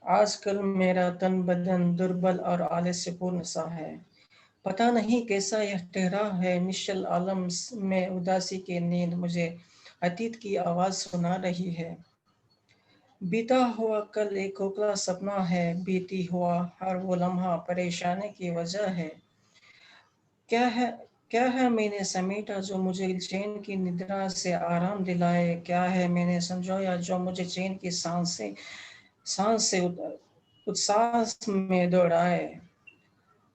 आजकल मेरा तन बदन दुर्बल और आलस्यपूर्ण सा है। पता नहीं कैसा यह ठहरा है, निश्चल आलम में उदासी की नींद मुझे अतीत की आवाज सुना रही है। बीता हुआ कल एक खोखला सपना है, बीती हुआ हर वो लम्हा परेशानी की वजह है। क्या है क्या है मैंने समेटा जो मुझे चैन की निद्रा से आराम दिलाए? क्या है मैंने संजोया जो मुझे चैन की सांस से उत्साह में दौड़ाए?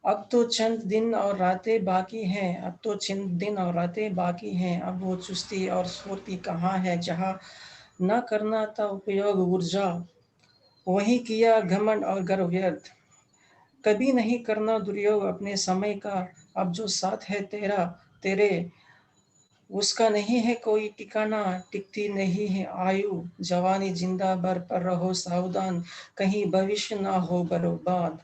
अब तो चंद दिन और रातें बाकी हैं, अब तो चंद दिन और रातें बाकी हैं। अब वो चुस्ती और स्फूर्ति कहाँ है जहाँ न करना था उपयोग ऊर्जा, वही किया घमंड और गर्व व्यर्थ। कभी नहीं करना दुर्योग अपने समय का, अब जो साथ है तेरा तेरे, उसका नहीं है कोई ठिकाना, टिकती नहीं है आयु। जवानी जिंदा भर पर रहो सावधान, कहीं भविष्य ना हो बर्बाद।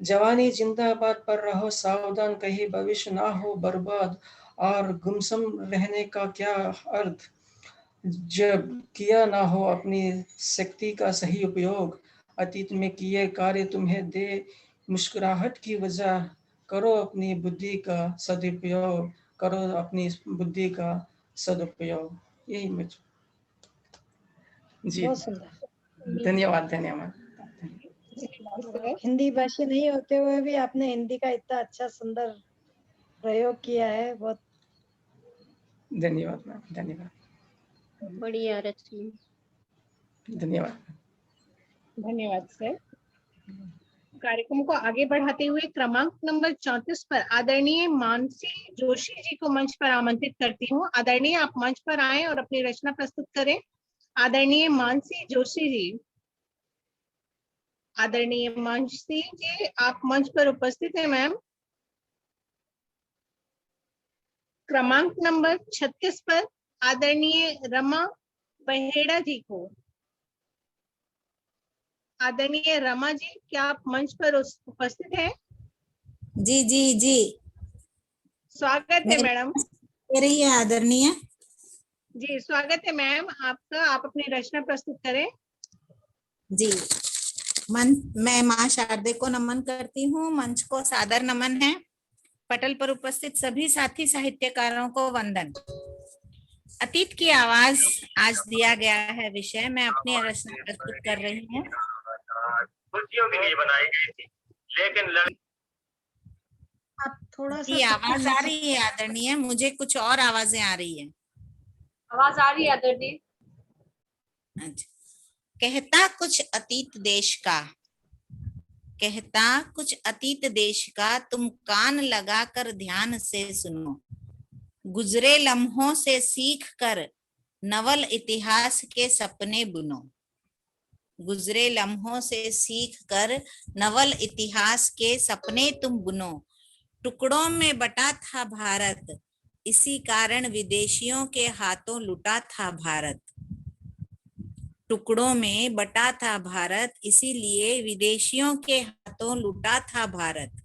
जवानी जिंदाबाद पर रहो सावधान, कहीं भविष्य ना हो बर्बाद। और गुमसुम रहने का क्या अर्थ जब किया ना हो अपनी शक्ति का सही उपयोग। अतीत में किए कार्य तुम्हें दे मुस्कुराहट की वजह, करो अपनी बुद्धि का सदुपयोग, करो अपनी बुद्धि का सदुपयोग। यही मुझ जी। बहुत सुंदर। धन्यवाद धन्यवाद। हिंदी भाषी नहीं होते हुए भी आपने हिंदी का इतना अच्छा सुंदर प्रयोग किया है, बहुत धन्यवाद मैम, धन्यवाद। बढ़िया रचना, धन्यवाद। धन्यवाद सर। कार्यक्रम को आगे बढ़ाते हुए क्रमांक नंबर 34 पर आदरणीय मानसी जोशी जी को मंच पर आमंत्रित करती हूँ। आदरणीय आप मंच पर आए और अपनी रचना प्रस्तुत करें। आदरणीय मानसी जोशी जी, आदरणीय मानसी जी आप मंच पर उपस्थित हैं मैम। क्रमांक नंबर 36 पर आदरणीय रमा बहेड़ा जी को। आदरणीय रमा जी, क्या आप मंच पर उपस्थित हैं? जी जी जी, स्वागत है मैडम। दे रही है आदरणीय जी स्वागत है मैम आपका, आप अपनी रचना प्रस्तुत करें। जी। मैं माँ शारदे को नमन करती हूँ। मंच को सादर नमन है। पटल पर उपस्थित सभी साथी साहित्यकारों को वंदन। अतीत की आवाज आज दिया गया है विषय। मैं अपनी रचना प्रस्तुत कर रही हूँ। खुशियों के लिए बनाई गई थी, लेकिन आप थोड़ा जी सा आवाज आ रही है आदरणीय, मुझे कुछ और आवाजें आ रही है। आवाज आ रही है आदरणीय। अच्छा। कहता कुछ अतीत देश का, कहता कुछ अतीत देश का, तुम कान लगाकर ध्यान से सुनो। गुजरे लम्हों से सीख कर नवल इतिहास के सपने बुनो। गुजरे लम्हों से सीख कर नवल इतिहास के सपने तुम बुनो। टुकड़ों में बटा था भारत, इसी कारण विदेशियों के हाथों लुटा था भारत। टुकड़ों में बटा था भारत, इसीलिए विदेशियों के हाथों लुटा था भारत।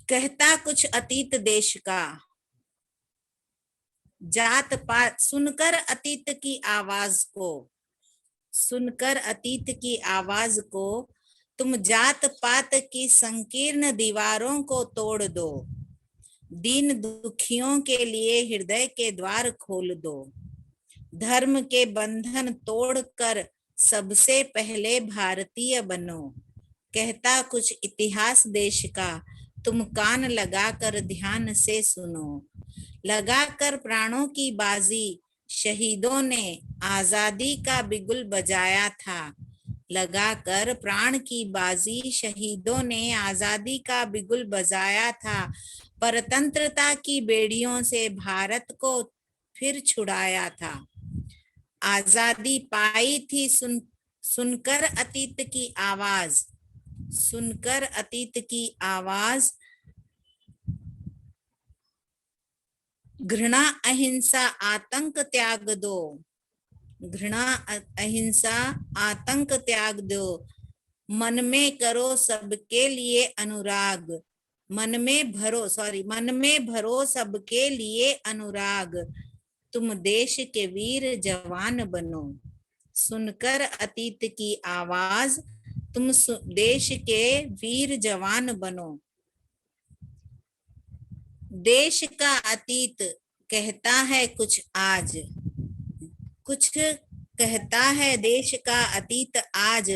कहता कुछ अतीत देश का, जात पात सुनकर अतीत की आवाज को, सुनकर अतीत की आवाज को, तुम जात पात की संकीर्ण दीवारों को तोड़ दो। दीन दुखियों के लिए हृदय के द्वार खोल दो। धर्म के बंधन तोड़कर सबसे पहले भारतीय बनो। कहता कुछ इतिहास देश का, तुम कान लगाकर ध्यान से सुनो। लगाकर प्राणों की बाजी शहीदों ने आजादी का बिगुल बजाया था। लगाकर प्राण की बाजी शहीदों ने आजादी का बिगुल बजाया था। परतंत्रता की बेड़ियों से भारत को फिर छुड़ाया था। आजादी पाई थी सुनकर अतीत की आवाज, सुनकर अतीत की आवाज। घृणा अहिंसा आतंक त्याग दो। घृणा अहिंसा आतंक त्याग दो। मन में करो सबके लिए अनुराग। मन में भरो सबके लिए अनुराग। तुम देश के वीर जवान बनो। सुनकर अतीत की आवाज तुम देश के वीर जवान बनो। देश का अतीत कहता है कुछ आज, कुछ कहता है देश का अतीत आज,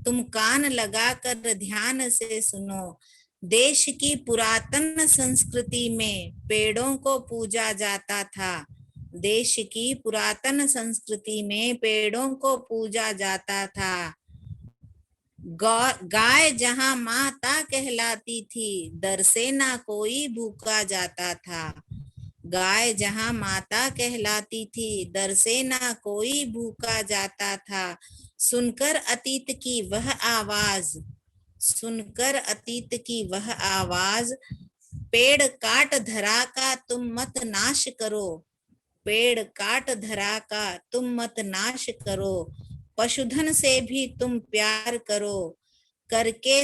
तुम कान लगाकर ध्यान से सुनो। देश की पुरातन संस्कृति में पेड़ों को पूजा जाता था। देश की पुरातन संस्कृति में पेड़ों को पूजा जाता था। गाय जहां माता कहलाती थी, दर से ना कोई भूखा जाता था। गाय जहां माता कहलाती थी, दर से ना कोई भूखा जाता था। सुनकर अतीत की वह आवाज, सुनकर अतीत की वह आवाज, पेड़ काट धरा का तुम मत नाश करो। पेड़ काट धरा का तुम मत नाश करो। पशुधन से भी तुम प्यार करो, करके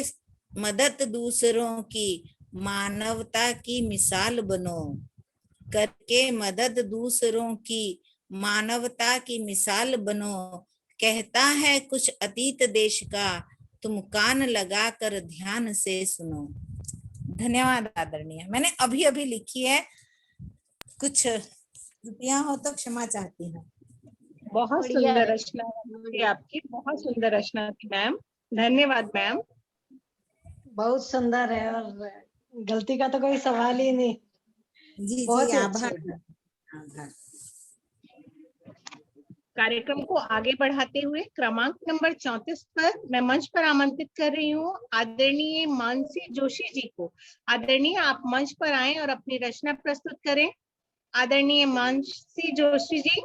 मदद दूसरों की, मानवता की मिसाल बनो। करके मदद दूसरों की, मानवता की मिसाल बनो। कहता है कुछ अतीत देश का, तुम कान लगाकर ध्यान से सुनो। धन्यवाद आदरणीय। मैंने अभी अभी लिखी है, कुछ त्रुटियां हो तो क्षमा चाहती हूँ। बहुत बढ़िया सुंदर है। रचना थी आपकी, बहुत सुंदर रचना थी मैम। धन्यवाद मैम। बहुत सुंदर है और गलती का तो कोई सवाल ही नहीं। जी बहुत जी, ही आभार अच्छी। आभार। कार्यक्रम को आगे बढ़ाते हुए क्रमांक नंबर 34 पर मैं मंच पर आमंत्रित कर रही हूँ आदरणीय मानसी जोशी जी को। आदरणीय आप मंच पर आएं और अपनी रचना प्रस्तुत करें। आदरणीय मानसी जोशी जी।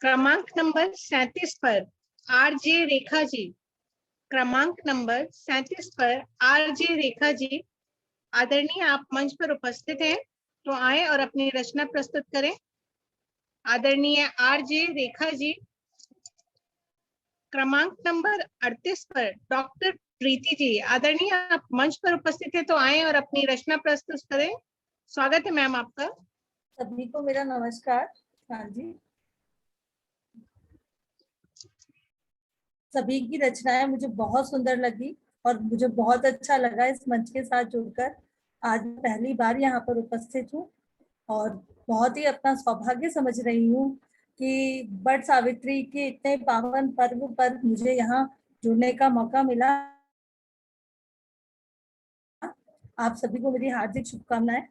क्रमांक नंबर 37 पर आरजे रेखा जी। क्रमांक नंबर 37 पर आरजे रेखा जी। आदरणीय आप मंच पर उपस्थित हैं तो आए और अपनी रचना प्रस्तुत करें। आदरणीय आरजे रेखा जी। क्रमांक नंबर 38 पर डॉक्टर प्रीति जी। आदरणीय आप मंच पर उपस्थित हैं तो आए और अपनी रचना प्रस्तुत करें। स्वागत है मैम आपका। सभी को मेरा नमस्कार। हाँ जी, सभी की रचनाएं मुझे बहुत सुंदर लगी और मुझे बहुत अच्छा लगा इस मंच के साथ जुड़कर। आज पहली बार यहाँ पर उपस्थित हूँ और बहुत ही अपना सौभाग्य समझ रही हूँ कि वट सावित्री के इतने पावन पर्व पर मुझे यहाँ जुड़ने का मौका मिला। आप सभी को मेरी हार्दिक शुभकामनाएं।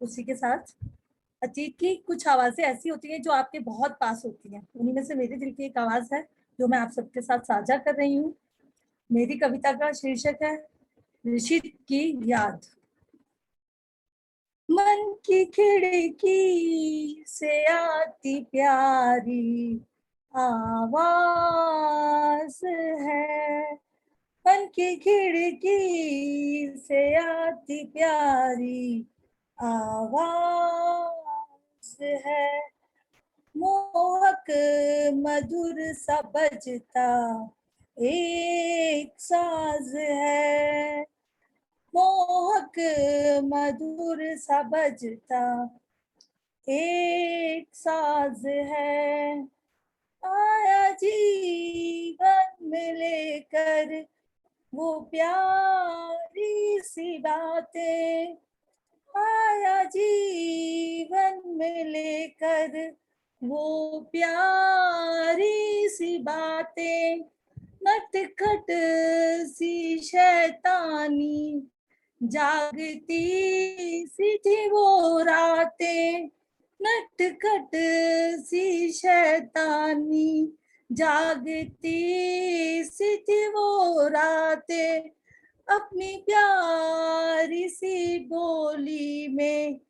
उसी के साथ अतीत की कुछ आवाजें ऐसी होती हैं जो आपके बहुत पास होती हैं, उन्हीं में से मेरे दिल की एक आवाज है जो मैं आप सबके साथ साझा कर रही हूँ। मेरी कविता का शीर्षक है ऋषि की याद। मन की खिड़की से आती प्यारी आवाज है, मन की खिड़की से आती प्यारी आवाज है, मोहक मधुर सा बजता एक साज है, मोहक मधुर सा बजता एक साज है, आया जीवन में लेकर वो प्यारी सी बातें, आया जीवन में लेकर वो प्यारी सी बातें, नटखट सी शैतानी जागती सी थी वो रातें, नटखट सी शैतानी जागती सी थी वो रातें, अपनी प्यारी सी बोली में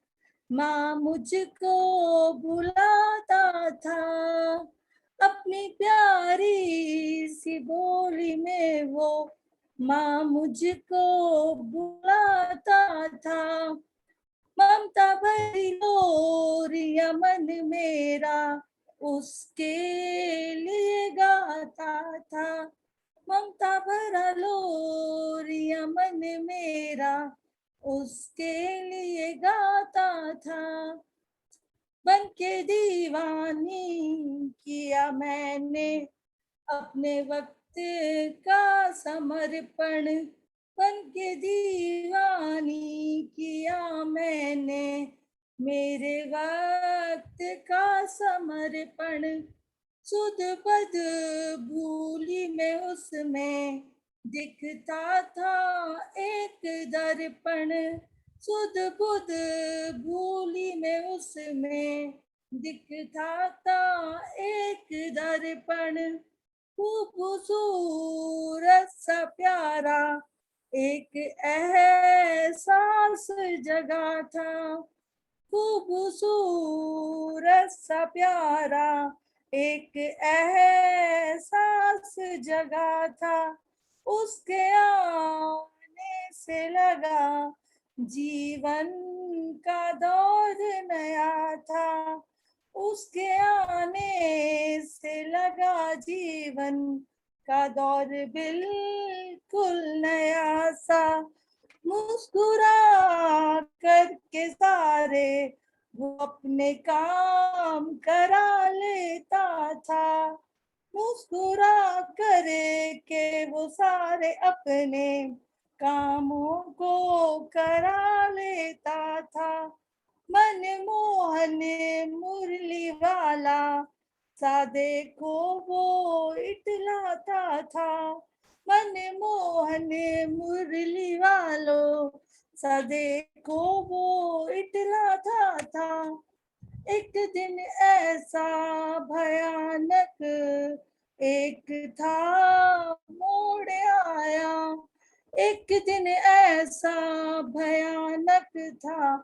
माँ मुझको बुलाता था, अपनी प्यारी सी बोली में वो माँ मुझको बुलाता था, ममता भरी लोरिया मन मेरा उसके लिए गाता था, ममता भरा लोरिया मन मेरा उसके लिए गाता था। बन के दीवानी किया मैंने अपने वक्त का समर्पण। बन के दीवानी किया मैंने मेरे वक्त का समर्पण। सुध बद भूली में उसमें दिखता था एक दर्पण। सुध बुध भूली में उसमें दिखता था एक दर्पण। खूबसूरत सा प्यारा एक एहसास जगा था। खूबसूरत सा प्यारा एक एहसास जगा था। उसके आने से लगा जीवन का दौर नया था। उसके आने से लगा जीवन का दौर बिल्कुल नया सा। मुस्कुरा करके सारे वो अपने काम करा लेता था। मुस्कुरा करके वो सारे अपने कामों को करा लेता था। मनमोहन मुरली वाला सादे को वो इतलाता था। मनमोहन मुरली वालों सादे को वो इतलाता था। एक दिन ऐसा भयानक एक था मोड़ आया। एक दिन ऐसा भयानक था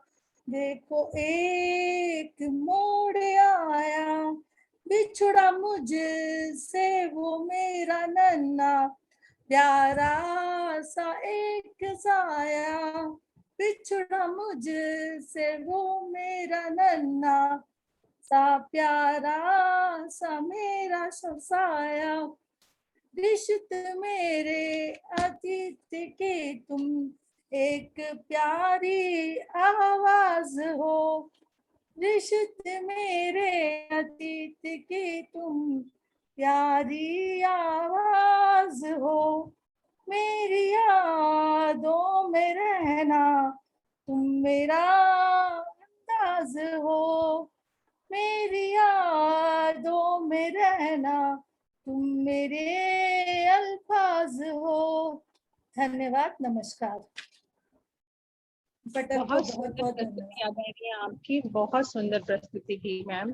देखो एक मोड़ आया। बिछड़ा मुझसे वो मेरा नन्हा प्यारा सा एक साया। बिछड़ा मुझसे वो मेरा नन्हा सा प्यारा सा मेरा साया। रिश्ते मेरे अतीत के तुम एक प्यारी आवाज हो। रिश्ते मेरे अतीत की तुम प्यारी आवाज हो। मेरी यादों में रहना तुम मेरा अंदाज हो। मेरी यादों में रहना तुम मेरे अल्फाज हो। धन्यवाद, नमस्कार। बटर को बहुत बहुत सुंदर बहुत प्रस्तुति धन्यवाद। आदरणीय आपकी, बहुत सुंदर प्रस्तुति की मैम,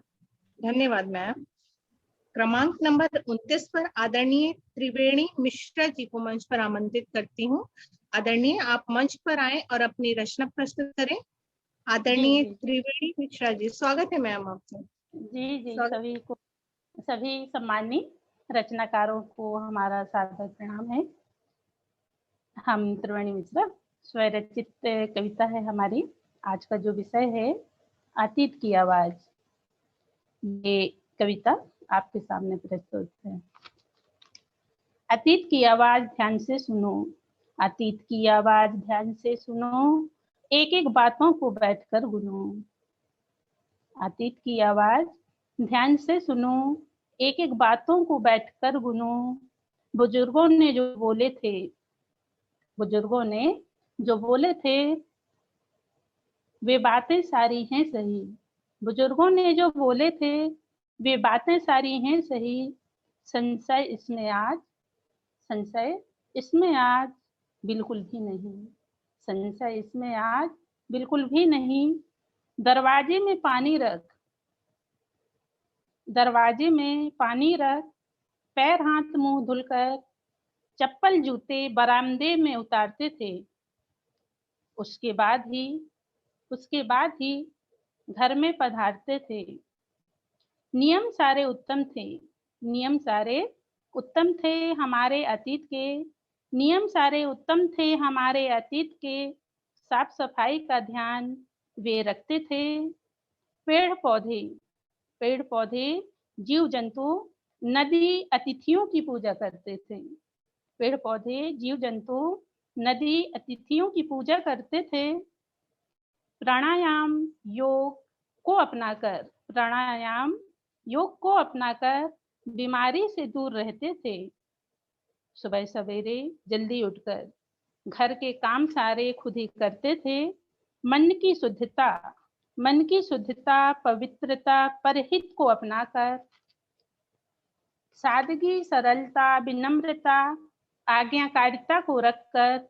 धन्यवाद मैम। क्रमांक नंबर 29 पर आदरणीय त्रिवेणी मिश्रा जी को मंच पर आमंत्रित करती हूँ। आदरणीय आप मंच पर आए और अपनी रचना प्रस्तुत करें। आदरणीय त्रिवेणी मिश्रा जी, स्वागत है मैम आपका। जी जी, सभी सम्मानित रचनाकारों को हमारा सादर प्रणाम है। हम त्रिवेणी मिश्रा, स्वरचित कविता है हमारी। आज का जो विषय है अतीत की आवाज, ये कविता आपके सामने प्रस्तुत है। अतीत की आवाज ध्यान से सुनो, अतीत की आवाज ध्यान से सुनो, एक एक बातों को बैठकर गुनो। अतीत की आवाज ध्यान से सुनो, एक एक बातों को बैठकर गुनो। बुजुर्गों ने जो बोले थे, बुजुर्गों ने जो बोले थे, वे बातें सारी हैं सही। बुजुर्गों ने जो बोले थे, वे बातें सारी हैं सही। संशय इसमें आज बिल्कुल भी नहीं। संशय इसमें आज बिल्कुल भी नहीं। दरवाजे में पानी रख, दरवाजे में पानी रख, पैर हाथ मुंह धुलकर चप्पल जूते बरामदे में उतारते थे। उसके बाद ही घर में पधारते थे। नियम सारे उत्तम थे, नियम सारे उत्तम थे हमारे अतीत के। नियम सारे उत्तम थे हमारे अतीत के। साफ सफाई का ध्यान वे रखते थे। पेड़ पौधे जीव जंतु नदी अतिथियों की पूजा करते थे। पेड़ पौधे जीव जंतु नदी अतिथियों की पूजा करते थे। प्राणायाम योग को अपनाकर बीमारी से दूर रहते थे। सुबह सवेरे जल्दी उठकर घर के काम सारे खुद ही करते थे। मन की शुद्धता, पवित्रता, परहित को अपनाकर सादगी, सरलता, विनम्रता, आज्ञाकारिता को रखकर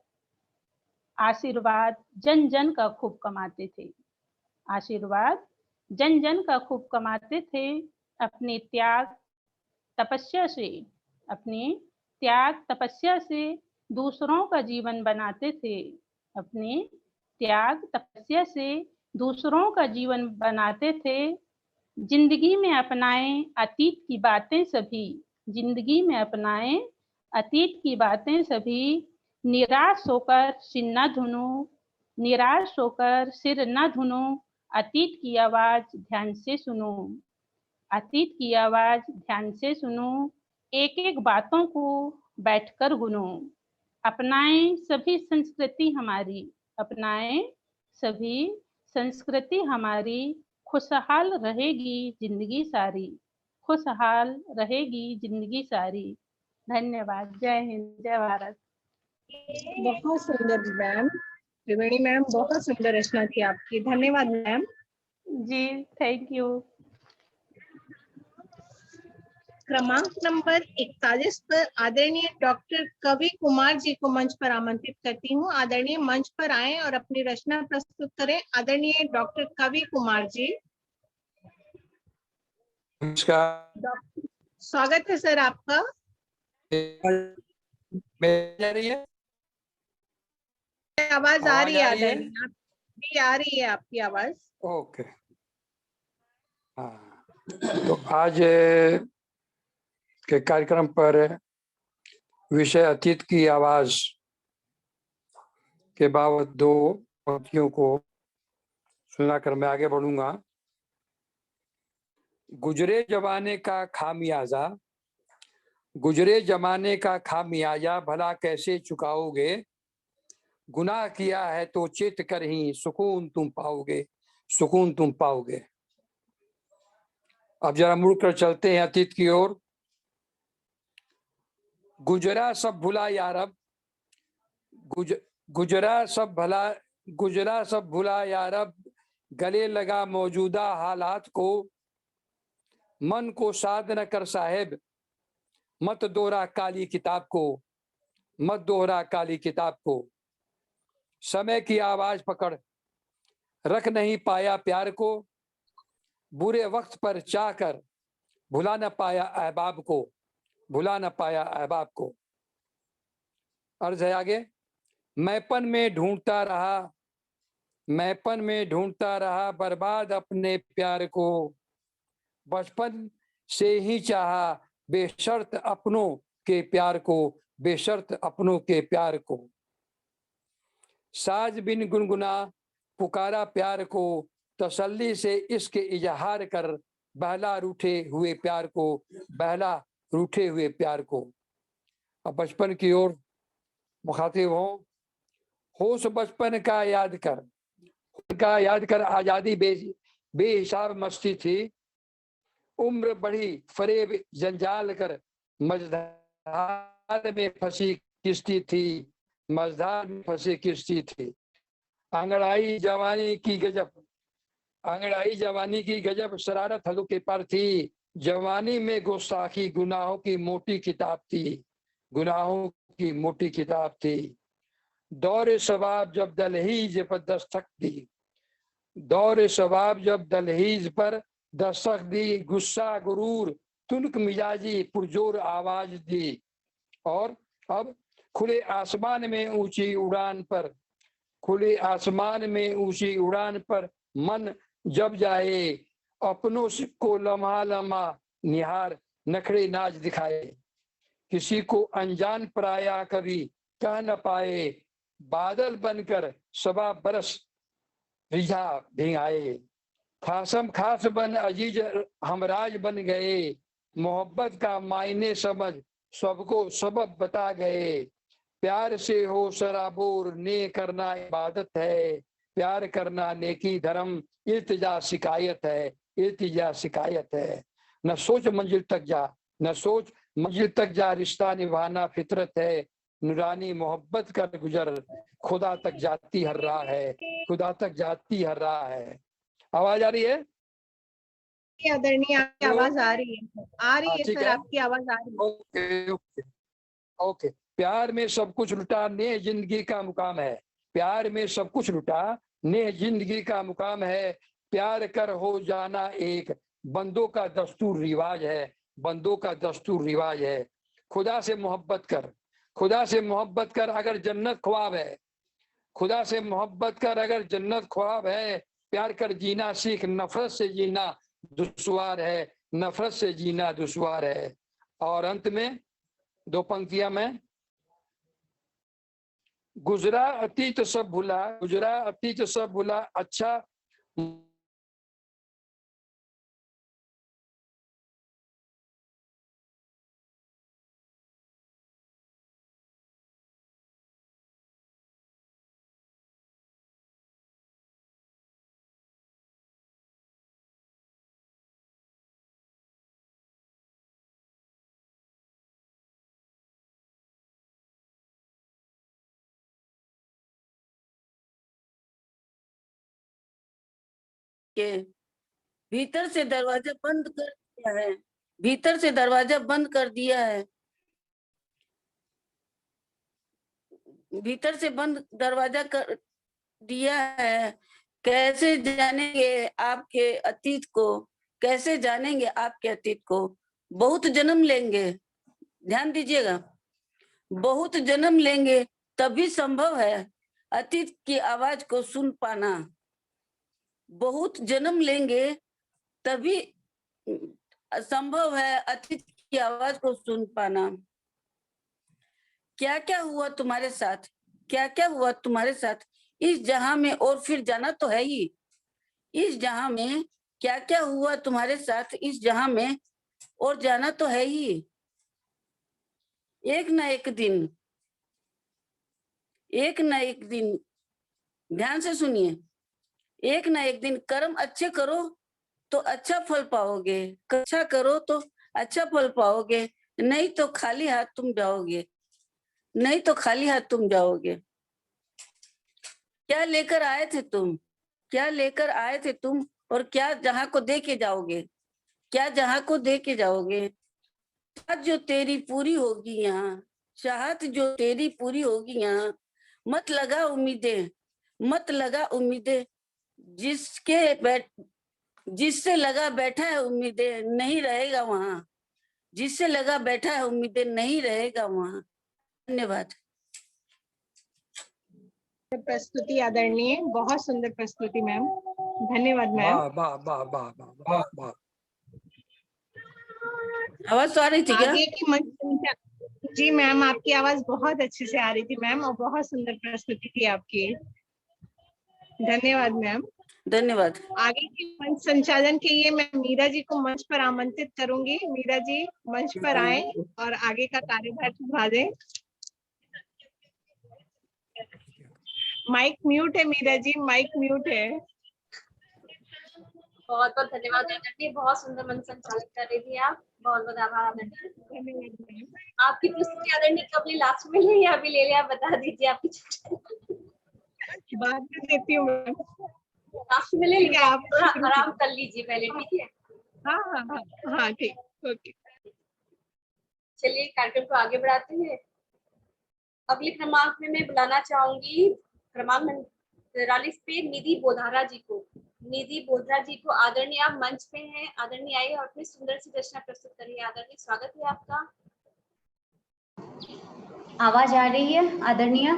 आशीर्वाद जन जन का खूब कमाते थे। अपने त्याग तपस्या से दूसरों का जीवन बनाते थे। जिंदगी में अपनाएं अतीत की बातें सभी, निराश होकर सिर न धुनो, अतीत की आवाज ध्यान से सुनो, एक एक बातों को बैठकर गुनो। अपनाएं सभी संस्कृति हमारी, खुशहाल रहेगी जिंदगी सारी। धन्यवाद। जय हिंद, जय भारत। बहुत सुंदर मैम, त्रिवेणी मैम, बहुत सुंदर रचना थी आपकी। धन्यवाद मैम जी, थैंक यू। क्रमांक नंबर 41 पर आदरणीय डॉक्टर कवि कुमार जी को मंच पर आमंत्रित करती हूँ। आदरणीय मंच पर आए और अपनी रचना प्रस्तुत करें। आदरणीय डॉक्टर कवि कुमार जी, नमस्कार। स्वागत है सर आपका। आवाज आ रही है आदरणीय, आ रही है आपकी आवाज। ओके। हाँ, तो आज के कार्यक्रम पर विषय अतीत की आवाज के बाबत दो पंक्तियों को सुनाकर मैं आगे बढ़ूंगा। गुजरे जमाने का खामियाजा भला कैसे चुकाओगे, गुनाह किया है तो चित कर ही सुकून तुम पाओगे। अब जरा मुड़कर चलते हैं अतीत की ओर। गुजरा सब भुला यारब, गुजरा सब भुला यारब, गले लगा मौजूदा हालात को, मन को साध न कर साहेब, मत दोहरा काली किताब को। समय की आवाज पकड़ रख नहीं पाया प्यार को, बुरे वक्त पर चाहकर भुला न पाया अहबाब को। अर्ज है आगे। मैपन में ढूंढता रहा बर्बाद अपने प्यार को, बचपन से ही चाहा बेशर्त अपनों के प्यार को। साज बिन गुनगुना पुकारा प्यार को, तसल्ली से इसके इजहार कर बहला रूठे हुए प्यार को। अब बचपन की ओर मुखातिब हो। होश बचपन का याद कर आजादी बेहिसाब मस्ती थी, उम्र बढ़ी फरेब जंजाल कर मझधार में फंसी किश्ती थी। अंगड़ाई जवानी की गजब शरारत हल्के पर थी, जवानी में गुस्ताखी गुनाहों की मोटी किताब थी। दौर सवाब जब दलहीज पर दस्तक दी, गुस्सा गुरूर तुनक मिजाजी पुरजोर आवाज दी। और अब खुले आसमान में ऊंची उड़ान पर मन जब जाए, अपनों को लम्हा निहार नखरे नाज दिखाए। किसी को अनजान पराया कभी कह न पाए, बादल बनकर सबा बरस रिझा भिंगाए। खासम खास बन अजीज हमराज बन गए, मोहब्बत का मायने समझ सबको सबब बता गए। प्यार से हो सराबोर, ने करना इबादत है, प्यार करना नेकी धर्म, इल्तिजा शिकायत है, इल्तिजा शिकायत है। न सोच मंजिल तक जा, न सोच मंजिल तक जा, रिश्ता निभाना फितरत है, नूरानी मोहब्बत कर गुजर, खुदा तक जाती हर राह है, खुदा तक जाती हर राह है। आवाज आ रही है? आदरणीय आपकी आवाज आ रही है, आ रही है ठीक सर, है। आपकी आवाज आ रही है। Okay okay okay. प्यार में सब कुछ लुटा, ने जिंदगी का मुकाम है, प्यार में सब कुछ लुटा, ने जिंदगी का मुकाम है, प्यार कर हो जाना एक, बंदों का दस्तूर रिवाज है, बंदों का दस्तूर रिवाज है। खुदा से मोहब्बत कर, खुदा से मोहब्बत कर अगर जन्नत ख्वाब है, खुदा से मोहब्बत कर अगर जन्नत ख्वाब है, प्यार कर जीना सीख, नफरत से जीना दुश्वार है, नफरत से जीना दुश्वार है। और अंत में 2 पंक्तियां में, गुजरा अतीत सब भुला, गुजरा अतीत सब भुला, अच्छा के भीतर से दरवाजा बंद कर दिया है, भीतर से दरवाजा बंद कर दिया है, भीतर से बंद दरवाजा कर दिया है। कैसे जानेंगे आपके अतीत को, कैसे जानेंगे आपके अतीत को, बहुत जन्म लेंगे, ध्यान दीजिएगा, बहुत जन्म लेंगे तभी संभव है अतीत की आवाज को सुन पाना, बहुत जन्म लेंगे तभी संभव है अतीत की आवाज को सुन पाना। क्या क्या हुआ तुम्हारे साथ, क्या क्या हुआ तुम्हारे साथ इस जहां में, और फिर जाना तो है ही, इस जहां में क्या क्या हुआ तुम्हारे साथ इस जहां में, और जाना तो है ही। एक ना एक दिन, एक ना एक दिन, ध्यान से सुनिए, एक ना एक दिन कर्म अच्छे करो तो अच्छा फल पाओगे, अच्छा करो तो अच्छा फल पाओगे, नहीं तो खाली हाथ तुम जाओगे, नहीं तो खाली हाथ तुम जाओगे। क्या लेकर आए थे तुम, क्या लेकर आए थे तुम, और क्या जहां को दे के जाओगे, क्या जहां को दे के जाओगे। चाहत जो तेरी पूरी होगी यहाँ, चाहत जो तेरी पूरी होगी यहाँ, मत लगा उम्मीदें, मत लगा उम्मीदें, जिससे लगा बैठा है उम्मीदें नहीं रहेगा वहां, जिससे लगा बैठा है उम्मीदें नहीं रहेगा वहां। धन्यवाद। प्रस्तुति आदरणीय, बहुत सुंदर प्रस्तुति मैम, धन्यवाद मैम। वाह वाह वाह वाह वाह वाह वाह। आवाज तो आ रही थी क्या? आगे की मंच, जी मैम आपकी आवाज बहुत अच्छे से आ रही थी मैम, और बहुत सुंदर प्रस्तुति थी आपकी, धन्यवाद मैम। धन्यवाद। आगे के मंच संचालन के लिए मैं मीरा जी को मंच पर आमंत्रित करूंगी। मीरा जी मंच पर आए और आगे का कार्यभार संभाल दें। माइक म्यूट है मीरा जी, माइक म्यूट है। बहुत बहुत धन्यवाद आदरणीय, बहुत सुंदर मंच संचालित कर रही थी आप, बहुत बहुत आभार आदरणीय। आपकी प्रस्तुति आदरणीय कब लास्ट में ले या अभी ले लिया, बता दीजिए आपकी बात कर देती हूँ मैं, लास्ट में ले लिया, आप थोड़ा आराम कर लीजिए पहले, ठीक है? हाँ हाँ हाँ हाँ ठीक, ओके। चलिए कार्यक्रम को आगे बढ़ाते हैं। अगले क्रमांक में मैं बुलाना चाहूंगी क्रमांक 43 पे निधि बोधारा जी को। निधि बोधारा जी को आदरणीय, आप मंच पे हैं, आदरणीय आइए और अपनी सुंदर सी रचना प्रस्तुत करिए। आदरणीय स्वागत है आपका। आवाज आ रही है आदरणीय?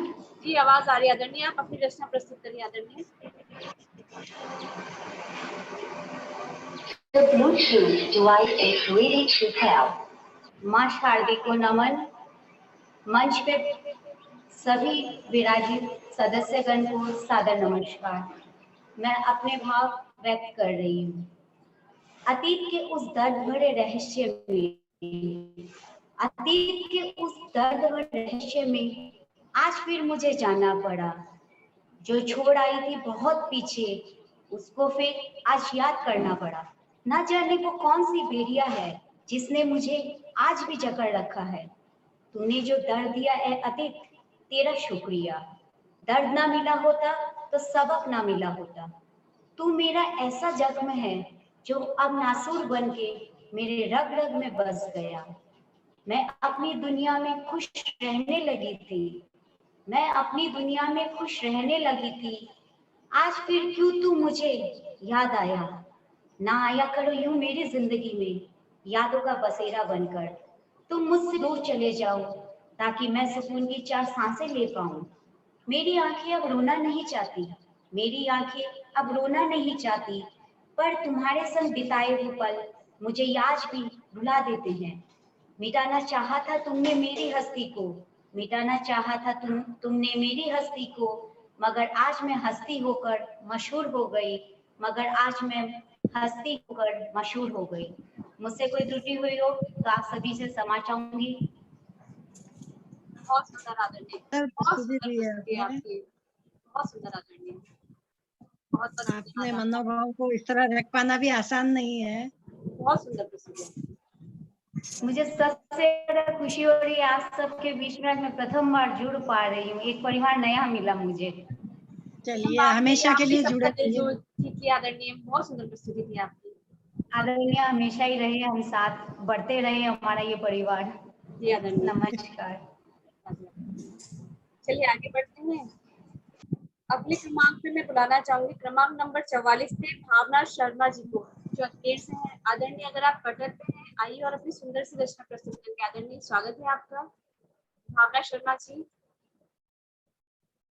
जी आवाज आ रही है आदरणीय, आप अपनी रचना प्रस्तुत करिए आदरणीय। The Bluetooth device is ready to pair. मां शारदी को नमन। मंच पे सभी विराजित सदस्यगण को सादर नमस्कार। मैं अपने भाव व्यक्त कर रही हूँ। अतीत के उस दर्द भरे रहस्य में, अतीत के उस दर्द भरे रहस्य में आज फिर मुझे जाना पड़ा। जो छोड़ आई थी बहुत पीछे, उसको फिर आज याद करना पड़ा। ना जाने वो कौन सी भेड़िया है जिसने मुझे आज भी जकड़ रखा है। तूने जो दर्द दिया है अतीत, तेरा शुक्रिया। दर्द ना मिला होता तो सबक ना मिला होता। तू मेरा ऐसा जख्म है जो अब नासूर बन के मेरे रग रग में बस गया। मैं अपनी दुनिया में खुश रहने लगी थी। मैं अपनी दुनिया में खुश रहने लगी थी। आज फिर क्यों तू मुझे याद आया। ना आया करो यूं मेरी जिंदगी में यादों का बसेरा बनकर। तुम मुझसे दूर चले जाओ ताकि मैं सुकून की 4 सांसें ले पाऊं। मेरी आंखें अब रोना नहीं चाहती। मेरी आंखें अब रोना नहीं चाहती। पर तुम्हारे संग बिताए हुए पल मुझे आज भी रुला देते हैं। मिटाना चाहा था तुमने मेरी हस्ती को। मिटाना चाहा था तुमने मेरी हस्ती को। मगर आज मैं हस्ती होकर मशहूर हो गई। मगर आज मैं हस्ती होकर मशहूर हो गई। मुझसे कोई त्रुटि हुई हो तो आप सभी से क्षमा चाहूंगी। बहुत सुंदर आदरणीय, बहुत सुंदर प्रस्तुति आपकी, बहुत सुंदर आदरणीय। बहुत अपने मनोभाव को इस तरह रख पाना भी आसान नहीं है। बहुत सुंदर प्रस्तुति। मुझे सबसे ज्यादा खुशी हो रही है आप सबके बीच में मैं प्रथम बार जुड़ पा रही हूँ। एक परिवार नया मिला मुझे। चलिए हमेशा के लिए जुड़े रहिए। ठीक है आदरणीय, बहुत सुंदर प्रस्तुति थी आपकी। आदरणीय हमेशा ही रहे, हम साथ बढ़ते रहे हमारा ये परिवार। जी आदरणीय, नमस्कार। चलिए आगे बढ़ते हैं। अगले क्रमांक पे मैं बुलाना चाहूंगी क्रमांक नंबर 44 पे भावना शर्मा जी को, जो अजमेर से हैं। आदरणीय अगर आप कटर पे हैं आइए और अपनी सुंदर सी रचना प्रस्तुत करेंगे। आदरणीय स्वागत है आपका भावना शर्मा जी।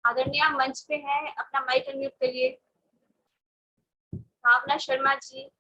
आदरणीय आप मंच पे हैं, अपना माइक अनम्यूट करिए। भावना शर्मा जी।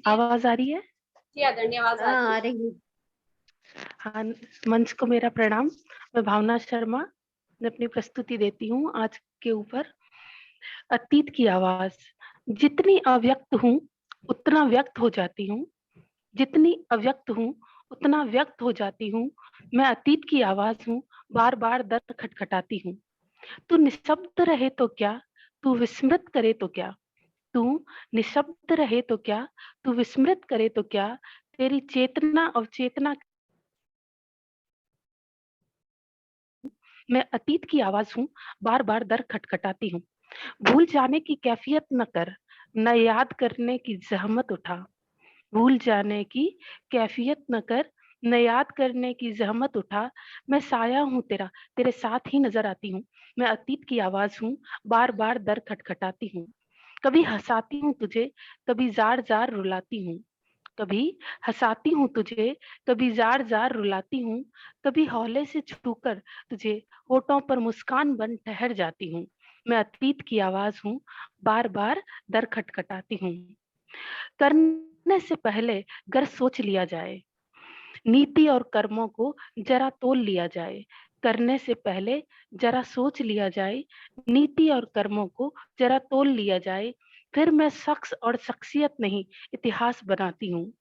आवाज आ रही है? जी आदरणीय, आवाज आ रही है। हाँ, मंच को मेरा प्रणाम। मैं भावना शर्मा मैं अपनी प्रस्तुति देती हूँ आज के ऊपर अतीत की आवाज। जितनी अव्यक्त हूँ उतना व्यक्त हो जाती हूँ। जितनी अव्यक्त हूँ उतना व्यक्त हो जाती हूँ। मैं अतीत की आवाज हूँ, बार बार दर खटखटाती हूँ। तू निशब्द रहे तो क्या, तू विस्मृत करे तो क्या। तू निशब्द रहे तो क्या, तू विस्मृत करे तो क्या। तेरी चेतना अवचेतना मैं अतीत की आवाज हूँ, बार बार दर खटखटाती हूँ। भूल जाने की कैफियत न कर, न याद करने की जहमत उठा। भूल जाने की कैफियत न कर, न याद करने की जहमत उठा। मैं साया हूँ तेरा, तेरे साथ ही नजर आती हूँ। मैं अतीत की आवाज हूँ, बार बार दर खटखटाती हूँ। कभी हंसाती हूँ तुझे, कभी जार जार रुलाती हूँ। कभी हंसाती हूँ तुझे, कभी जार जार रुलाती हूँ। कभी हौले से छूकर तुझे होठों पर मुस्कान बन ठहर जाती हूँ। मैं अतीत की आवाज हूँ, बार बार दर खटखटाती हूँ। करने से पहले गर सोच लिया जाए, नीति और कर्मों को जरा तोल लिया जाए। करने से पहले जरा सोच लिया जाए, नीति और कर्मों को जरा तोल लिया जाए। फिर मैं शख्स और शख्सियत नहीं इतिहास बनाती हूँ।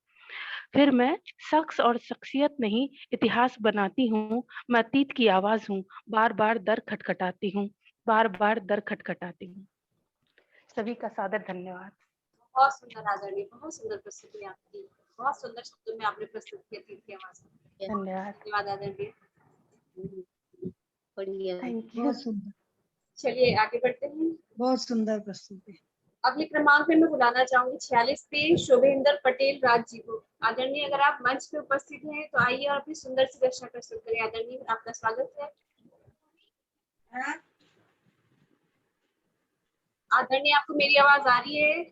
फिर मैं शख्स और शख्सियत नहीं इतिहास बनाती हूँ। मैं अतीत की आवाज हूँ, बार बार दर खटखटाती हूँ। बार बार दर खटखटाती हूँ। सभी का सादर धन्यवाद। बहुत सुंदर आदरणीय, बहुत सुंदर प्रस्तुति आपकी, बहुत सुंदर शब्दों में आपने प्रस्तुत की अतीत की आवाज। धन्यवाद आदरणीय। Thank you. बहुत सुंदर, चलिए आगे बढ़ते हैं। बहुत सुंदर प्रस्तुति। अगले क्रमांक पे मैं बुलाना चाहूंगी 46 पे शोभेंद्र पटेल राज जी को। आदरणीय अगर आप मंच पे उपस्थित हैं तो आइए और अपनी सुंदर सी रचना प्रस्तुत करें। आदरणीय आपका स्वागत है। आदरणीय आपको मेरी आवाज आ रही है?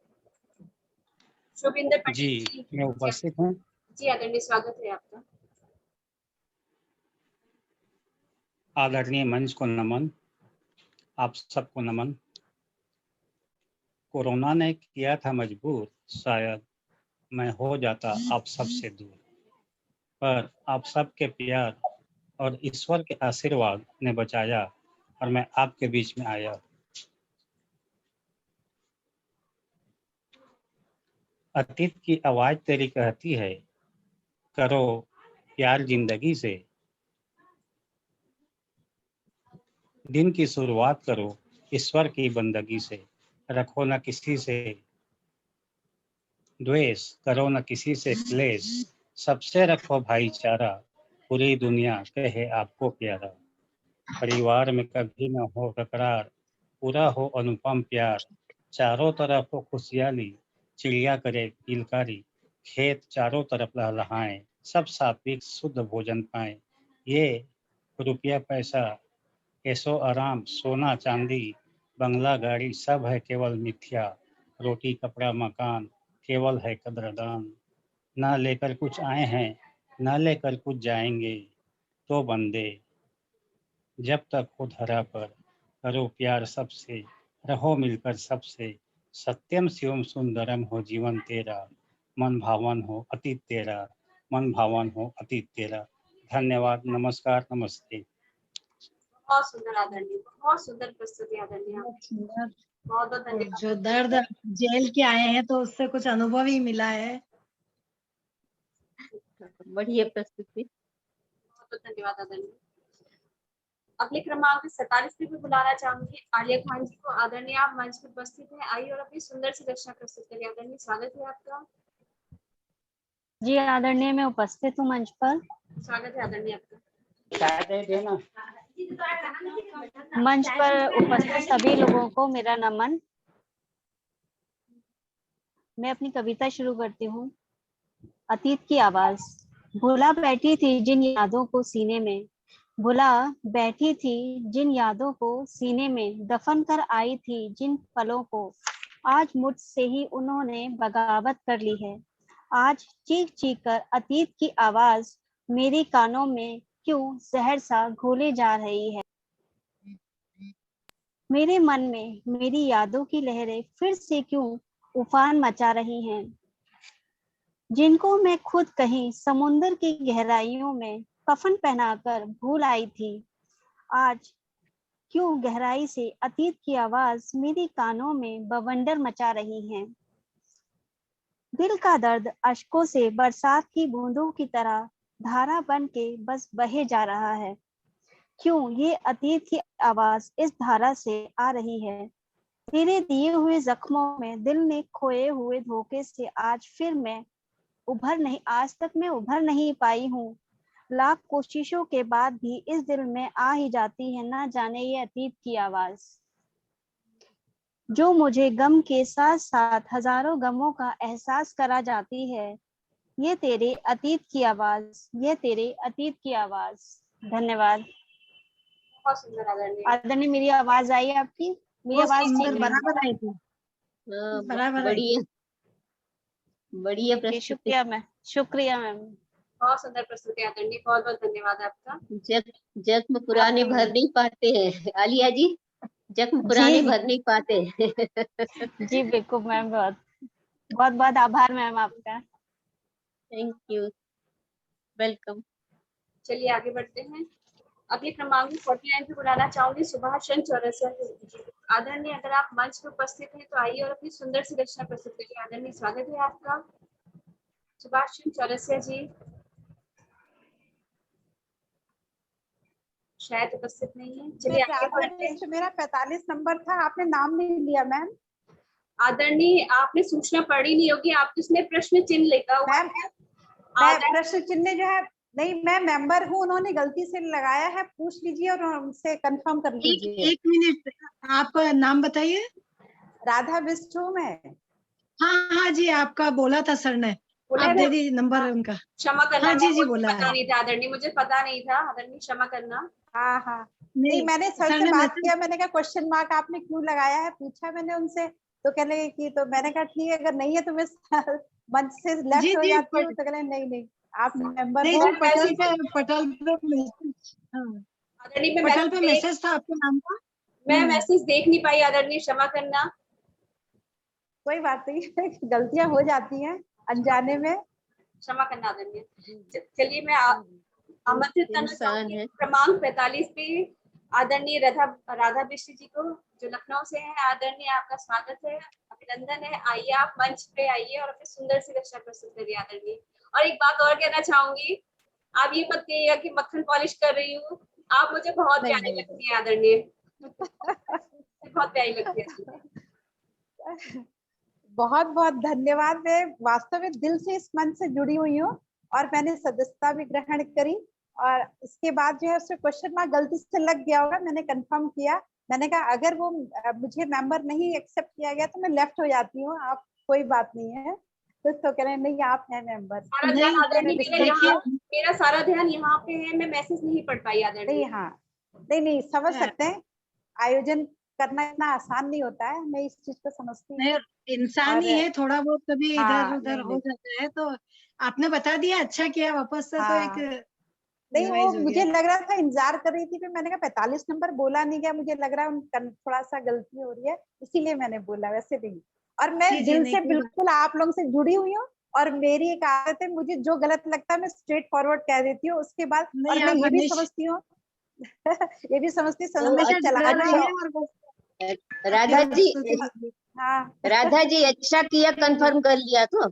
शोभेंद्र पटेल जी मैं उपस्थित हूँ। जी आदरणीय, स्वागत है आपका। आदरणीय मंच को नमन, आप सबको नमन। कोरोना ने किया था मजबूर, शायद मैं हो जाता आप सबसे दूर, पर आप सबके प्यार और ईश्वर के आशीर्वाद ने बचाया और मैं आपके बीच में आया। अतीत की आवाज तेरी कहती है, करो प्यार जिंदगी से, दिन की शुरुआत करो ईश्वर की बंदगी से, रखो न किसी से द्वेष, करो न किसी से क्लेश, सबसे रखो भाईचारा, पूरी दुनिया कहे आपको प्यारा। परिवार में कभी न हो तकरार, पूरा हो अनुपम प्यार, चारों तरफ हो खुशहाली, चिड़िया करे किलकारी, खेत चारों तरफ लहलहाएं, सब सात्विक शुद्ध भोजन पाएं। ये रुपया पैसा ऐसो आराम, सोना चांदी बंगला गाड़ी सब है केवल मिथ्या, रोटी कपड़ा मकान केवल है कद्रदान। ना लेकर कुछ आए हैं ना लेकर कुछ जाएंगे, तो बंदे जब तक हो धरा पर करो प्यार सबसे, रहो मिलकर सबसे, सत्यम शिवम सुंदरम हो जीवन तेरा, मन भावन हो अतीत तेरा, मन भावन हो अतीत तेरा। धन्यवाद, नमस्कार, नमस्ते। बहुत सुंदर आदरणीय, बहुत सुंदर प्रस्तुति आदरणीय, सुंदर। बहुत बहुत धन्यवाद। जो दर्द जेल के आए हैं तो उससे कुछ अनुभव ही मिला है। बढ़िया प्रस्तुति, बहुत बहुत धन्यवाद आदरणीय। अगले क्रमांक 47 पे भी बुलाना चाहूंगी आलिया खान जी को। आदरणीय आप मंच पर उपस्थित हैं, आइए और अपनी सुंदर सी रचना प्रस्तुत करिए। आदरणीय स्वागत है आपका। जी आदरणीय, मैं उपस्थित हूँ मंच पर। स्वागत है आदरणीय आपका। मंच पर उपस्थित सभी लोगों को मेरा नमन। मैं अपनी कविता शुरू करती हूँ। अतीत की आवाज। भुला बैठी थी जिन यादों को सीने में, भुला बैठी थी जिन यादों को सीने में, दफन कर आई थी जिन पलों को, आज मुझसे ही उन्होंने बगावत कर ली है। आज चीख चीख कर अतीत की आवाज मेरे कानों में क्यों जहर सा घोले जा रही है। मेरे मन में मेरी यादों की लहरें फिर से क्यों उफान मचा रही हैं, जिनको मैं खुद कहीं समुंदर की गहराइयों में कफन पहनाकर भूल आई थी। आज क्यों गहराई से अतीत की आवाज मेरे कानों में बवंडर मचा रही है। दिल का दर्द अश्कों से बरसात की बूंदों की तरह धारा बन के बस बहे जा रहा है। क्यों ये अतीत की आवाज इस धारा से आ रही है। तेरे दिए हुए जख्मों में दिल ने खोए हुए धोखे से आज तक मैं उभर नहीं पाई हूँ। लाख कोशिशों के बाद भी इस दिल में आ ही जाती है ना जाने ये अतीत की आवाज, जो मुझे गम के साथ साथ हजारों गमों का एहसास करा जाती है। ये तेरे अतीत की आवाज, ये तेरे अतीत की आवाज। धन्यवाद। बहुत सुंदर आदरणीय। आदरणीय, मेरी आवाज आई आपकी? मेरी आवाज ठीक बराबर आई थी, बराबर। बढ़िया बढ़िया प्रस्तुति। शुक्रिया मैम। बहुत सुंदर प्रस्तुति आदरणीय, बहुत बहुत धन्यवाद आपका। जख्म पुराने भर नहीं पाते हैं आलिया जी, जख्म पुराने भर नहीं पाते। जी बिल्कुल मैम, बहुत बहुत आभार मैम आपका। Thank you, welcome. चलिए आगे बढ़ते हैं। अगले क्रमांक 49 पे बुलाना चाहूंगी सुभाष चंद्र चौरसिया जी। आदरणीय अगर आप मंच पर उपस्थित हैं तो आइए और अपनी सुंदर सी रचना प्रस्तुत करिए। आदरणीय स्वागत है आपका। सुभाष चंद्र चौरसिया जी शायद उपस्थित नहीं है। चलिए आगे बढ़ते हैं। मेरा 45 नंबर था, आपने नाम नहीं लिया मैम। आदरणीय आपने सूचना पढ़ी नहीं होगी, आप इसमें प्रश्न चिन्ह लिखा हुआ है। प्रश्न चिन्ह जो है नहीं, मैं मेंबर हूँ, उन्होंने गलती से लगाया है, पूछ लीजिए और उनसे कंफर्म कर लीजिए। एक मिनट, आपका नाम बताइए। राधा बिस्टू में। हाँ जी, आपका बोला था सर ने, आप दे दी नंबर उनका। क्षमा करना। हाँ जी बोला पता नहीं था आदरणीय, मुझे पता नहीं था आदरणीय, क्षमा करना। हाँ नहीं, मैंने सर से बात किया, मैंने कहा क्वेश्चन मार्क आपने क्यों लगाया है, पूछा मैंने उनसे, तो कहने लगे कि, तो मैंने कहा ठीक है, अगर नहीं है तो मैं मंच से लेफ्ट हो जाती हूँ, तो कहने नहीं आप मेंबर हो। पटल पे मैसेज था आपके नाम का, मैं मैसेज देख नहीं पाई आदरणीय, क्षमा करना। कोई बात नहीं, गलतियां हो जाती हैं अनजाने में, क्षमा करना आदरणीय। चलिए मैं आमंत्रित करना चाहूंगी क्रमांक 45 पे आदरणीय राधा बिष्ट जी को, जो लखनऊ से हैं। आदरणीय आपका स्वागत है, अभिनंदन है। आइए आप मंच पे आइए और अपनी सुंदर सी रचना प्रस्तुत करिए आदरणीय। और एक बात और कहना चाहूंगी, आप ये मत कहिएगा कि मक्खन पॉलिश कर रही हूँ, आप मुझे बहुत प्यारी लगती है आदरणीय, बहुत प्यारी लगती है। बहुत बहुत धन्यवाद। मैं वास्तव में दिल से इस मंच से जुड़ी हुई हूँ और मैंने सदस्यता भी ग्रहण करी, और इसके बाद जो है उसमें क्वेश्चन मार्क गलती से लग गया होगा, मैंने कंफर्म किया। मैंने कहा अगर वो मुझे मेंबर नहीं एक्सेप्ट किया गया तो मैं लेफ्ट हो जाती हूँ, आप कोई बात नहीं है। तो कह रहे हैं नहीं आप हैं मेंबर। मेरा सारा ध्यान यहाँ पे है, मैं मैसेज नहीं पढ़ पाई आदरणीय। नहीं, हाँ नहीं समझ सकते हैं, आयोजन करना इतना आसान नहीं होता है, मैं इस चीज को समझती हूँ। इंसान ही है, थोड़ा बहुत कभी इधर उधर हो नहीं, जाता है, तो आपने बता दिया, अच्छा किया वापस से। तो एक नहीं वो मुझे लग रहा था, इंतजार कर रही थी, फिर मैंने कहा 45 नंबर बोला नहीं गया, मुझे लग रहा है थोड़ा सा गलती हो रही है, इसीलिए मैंने बोला, वैसे नहीं। और मैं दिल से बिल्कुल आप लोगों से जुड़ी हुई हूँ, और मेरी एक आदत है, मुझे जो गलत लगता है मैं स्ट्रेट फॉरवर्ड कह देती हूँ उसके बाद। और मैं ये भी समझती हूँ ये भी समझती राधा जी, हाँ राधा जी अच्छा किया कंफर्म कर लिया तो।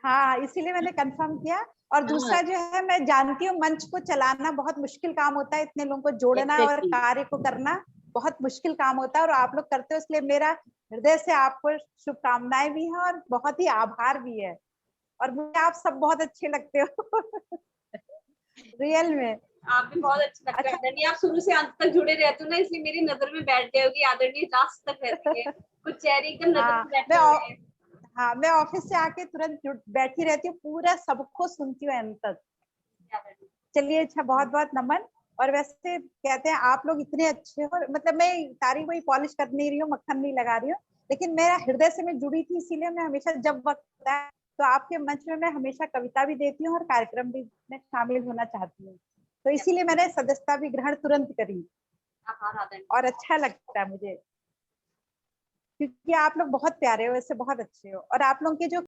हाँ, इसीलिए मैंने कंफर्म किया। और दूसरा जो है, मैं जानती हूँ मंच को चलाना बहुत मुश्किल काम होता है, इतने लोगों को जोड़ना और कार्य को करना बहुत मुश्किल काम होता है, और आप लोग करते हो, इसलिए मेरा हृदय से आपको शुभकामनाएं भी हैं और बहुत ही आभार भी है। और मुझे आप सब बहुत अच्छे लगते हो रियल में आप भी बहुत अच्छे लगते हैं आदरणीय। आप शुरू से अंत तक जुड़े रहते हो ना, इसलिए मेरी नजर में बैठ गए होगी आदरणीय, लास्ट तक रहती है, कुछ चेहरे एकदम नजर में बैठे हुए हैं। हाँ, मैं ऑफिस से आके तुरंत बैठी रहती हूँ, पूरा सबको सुनती हूँ अंत तक। चलिए, अच्छा, बहुत बहुत नमन। और वैसे कहते हैं आप लोग इतने अच्छे हो, मतलब मैं तारीफ वही पॉलिश कर नहीं रही हूँ, मक्खन नहीं लगा रही हूँ, लेकिन मेरा हृदय से मैं जुड़ी थी, इसीलिए मैं हमेशा जब वक्त होता है तो आपके मंच में मैं हमेशा कविता भी देती हूँ और कार्यक्रम भी में शामिल होना चाहती हूँ, तो इसीलिए मैंने सदस्यता भी ग्रहण तुरंत करी। और अच्छा लगता है मुझे, क्योंकि आप लोग बहुत प्यारे हो, वैसे बहुत अच्छे हो, और आप लोगों के जो